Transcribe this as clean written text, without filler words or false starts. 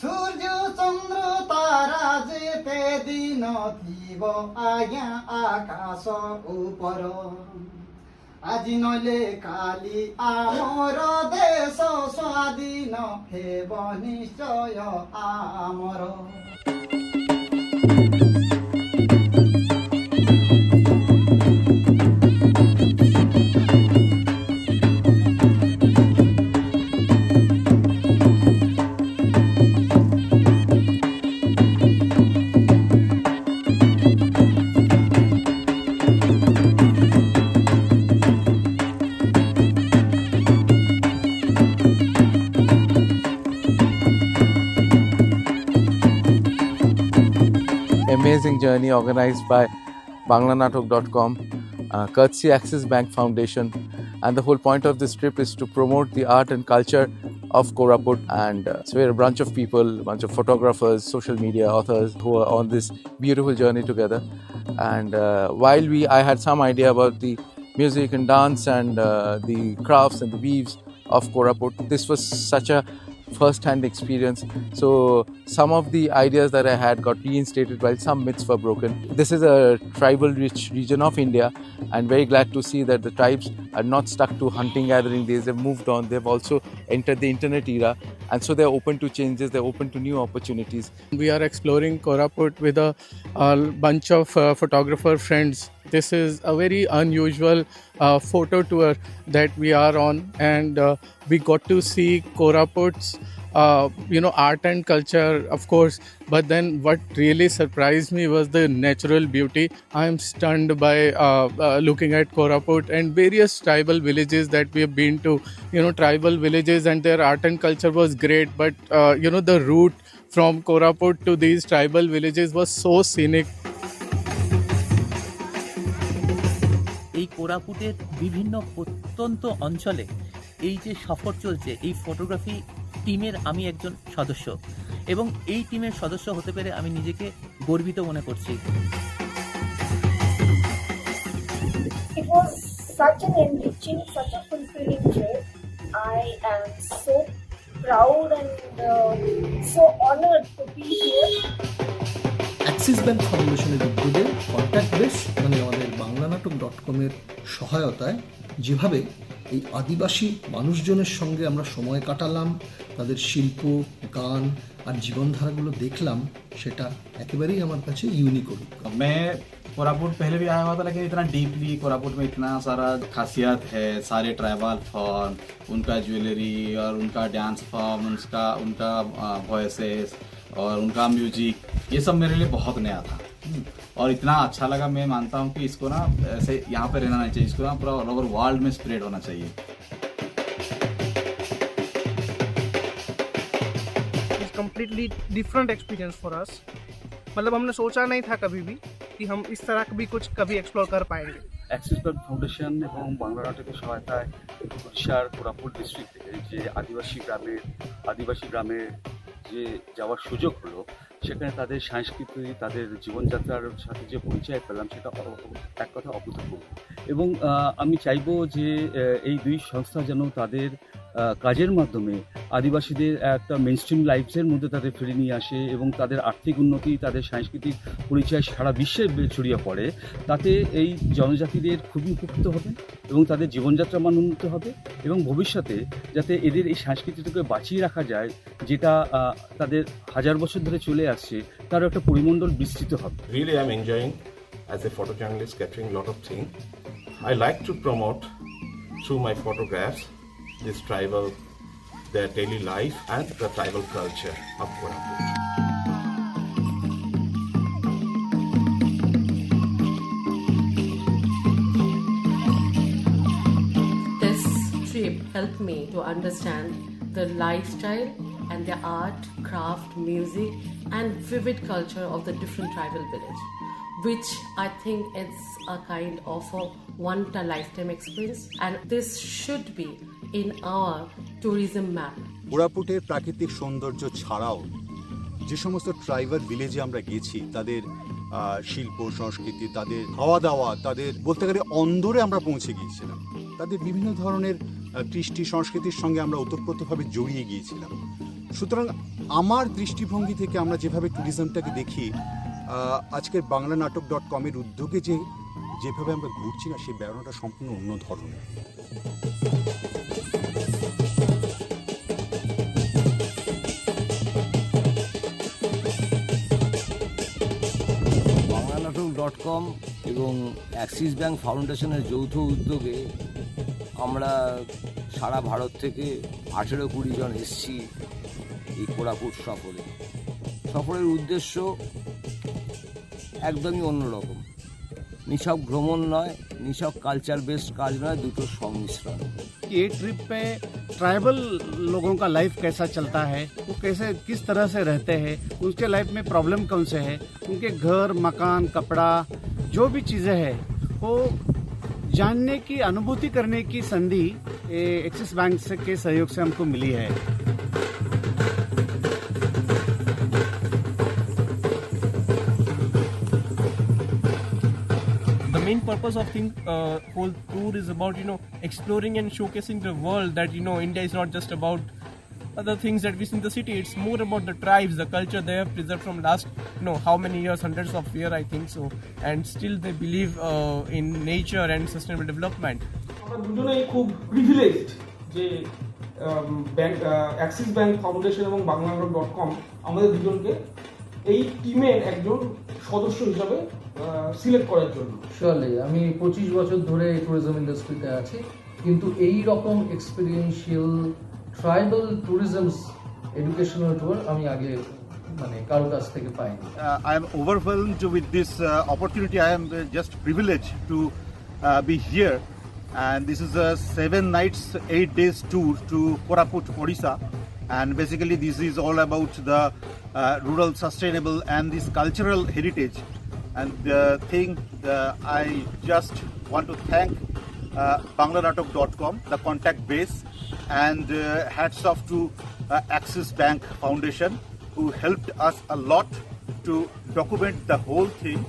সূর্য চন্দ্র তারা যেতে দিন থিব আজ্ঞা আকাশ উপর আজি নইলে কালি আমার দেশ স্বাধীন হেব নিশ্চয় আমার। Amazing journey organized by banglanatok.com, courtesy Axis Bank Foundation, and the whole point of this trip is to promote the art and culture of Koraput. And so we're a bunch of people, a bunch of photographers, social media authors who are on this beautiful journey together. And while I had some idea about the music and dance and the crafts and the weaves of Koraput, this was such a first-hand experience. So some of the ideas that I had got reinstated while some myths were broken. This is a tribal-rich region of India, and very glad to see that the tribes are not stuck to hunting gathering days. They've moved on. They've also entered the internet era, and so they're open to changes. They're open to new opportunities. We are exploring Koraput with a bunch of photographer friends. This is a very unusual photo tour that we are on, and we got to see Koraput's art and culture, of course, but then what really surprised me was the natural beauty. I am stunned by looking at Koraput and various tribal villages that we have been to. Tribal villages and their art and culture was great, but the route from Koraput to these tribal villages was so scenic. এই কোরাপুটের বিভিন্ন প্রত্যন্ত অঞ্চলে এই যে সফর চলছে, এই photography টিমের আমি একজন সদস্য, এবং এই টিমের সদস্য হতে পেরে আমি নিজেকে গর্বিত মনে করছি। It was such an enriching, such a fulfilling trip. I am so proud and so honored to be here. Axis bank ফাউন্ডেশনের উদ্যোগে কন্ট্যাক্ট বেস মানে আমাদের banglanatok.com-এর সহায়তায় যেভাবে এই আদিবাসী মানুষজনের সঙ্গে আমরা সময় কাটালাম, তাদের শিল্প, গান আর জীবনধারাগুলো দেখলাম, সেটা একেবারেই আমার কাছে ইউনিক অভিজ্ঞতা। मैं कोरापुट पहले भी आया हुआ था, लेकिन इतना डीपली कोरापुट में इतना सारा खासियत है, सारे ट्राइबल फॉर्म, उनका ज्वेलरी और उनका डांस फॉर्म, उनका वॉइसेस और उनका म्यूजिक, ये सब मेरे लिए बहुत नया था और इतना अच्छा लगा। मैं मानता हूँ कि इसको ना ऐसे यहाँ पे रहना नहीं चाहिए, इसको ना पूरा ऑल ओवर वर्ल्ड में स्प्रेड होना चाहिए। Completely different experience for us. मतलब हमने सोचा नहीं था कभी भी कि हम इस तरह भी कुछ कभी एक्सप्लोर कर पाएंगे। অ্যাক্সিস ব্যাংক ফাউন্ডেশন এবং বাংলা নাটকের সহায়তায় উড়িষ্যার কোরাপুট ডিস্ট্রিক্ট থেকে যে আদিবাসী গ্রামে যে যাওয়ার সুযোগ হলো, সেখানে তাদের সংস্কৃতি, তাদের জীবনযাত্রার সাথে যে পরিচয় পেলাম, সেটা এক কথা অভূতপূর্ব। এবং আমি চাইবো যে এই দুই সংস্থা যেন তাদের কাজের মাধ্যমে আদিবাসীদের একটা মেইনস্ট্রিম লাইফসের মধ্যে তাদের ফিরে নিয়ে আসে এবং তাদের আর্থিক উন্নতি, তাদের সাংস্কৃতিক পরিচয় সারা বিশ্বে ছড়িয়ে পড়ে। তাতে এই জনজাতিদের খুবই উপকৃত হবে এবং তাদের জীবনযাত্রার মান উন্নত হবে এবং ভবিষ্যতে যাতে এদের এই সংস্কৃতিটাকে বাঁচিয়ে রাখা যায়, যেটা তাদের হাজার বছর ধরে চলে আসছে, তার একটা পরিমণ্ডল বিস্তৃত হবে। Really, I'm enjoying as a photojournalist capturing a lot of things. I like to promote through my photographs this tribal, their daily life and the tribal culture of Koraput. This trip helped me to understand the lifestyle and the art, craft, music and vivid culture of the different tribal village, which I think is a kind of a one-lifetime experience, and this should be in our tourism map. কোরাপুটের প্রাকৃতিক সৌন্দর্য ছাড়াও যে সমস্ত tribal ভিলেজে আমরা গেছি, তাদের শিল্প সংস্কৃতি, তাদের খাওয়া দাওয়া, তাদের বলতে গেলে অন্দরে আমরা পৌঁছে গিয়েছিলাম। তাদের বিভিন্ন ধরনের কৃষ্টি সংস্কৃতির সঙ্গে আমরা ওতপ্রোতভাবে জড়িয়ে গিয়েছিলাম। সুতরাং আমার দৃষ্টিভঙ্গি থেকে আমরা যেভাবে ট্যুরিজমটাকে দেখি, আজকের বাংলানাটক.com-এর উদ্যোগে যেভাবে আমরা ঘুরছি না, সেই বেড়ানোটা সম্পূর্ণ অন্য ধরনের। বাংলানাটক.com এবং অ্যাক্সিস ব্যাংক ফাউন্ডেশনের যৌথ উদ্যোগে আমরা সারা ভারত থেকে 18-20 জন এসেছি এই কোরাপুট সফরের উদ্দেশ্য একদমই অন্যরকম। নিছক ভ্রমণ নয়, নিছক কালচার বেসড কাজ নয়, দুটোর সংমিশ্রণ। ये ट्रिप पे ट्राइबल लोगों का लाइफ कैसा चलता है, वो कैसे किस तरह से रहते हैं, उनके लाइफ में प्रॉब्लम कौन से है, उनके घर मकान कपड़ा जो भी चीज़ें हैं वो जानने की अनुभूति करने की संधि एक्सिस बैंक के सहयोग से हमको मिली है। The main purpose of whole tour is about exploring and showcasing the world that India is not just about other things that we see in the city. It's more about the tribes, the culture they have preserved from last how many years, hundreds of years I think so, and still they believe in nature and sustainable development. আমরা দুজনেই খুব privileged যে Axis bank foundation এবং বাংলানাটক.com আমাদের দুজনকে এই টিমের একজন সদস্য হিসাবে সিলেক্ট করার জন্য। শিওরলি আমি 25 বছর ধরে ট্যুরিজম ইন্ডাস্ট্রিতে আছি, কিন্তু এই রকম এক্সপিরিয়েন্সিয়াল ট্রাইবাল ট্যুরিজমস এডুকেশনাল ট্যুর আমি আগে কারো কাছ থেকে পাইনি। I am overwhelmed with this opportunity. I am just privileged to be here, and this is a 7 nights 8 days tour to Koraput, Odisha, and basically this is all about the rural sustainable and this cultural heritage. And the thing I just want to thank Baংলানাটক.com, the contact base, and hats off to Axis Bank Foundation, who helped us a lot to document the whole thing.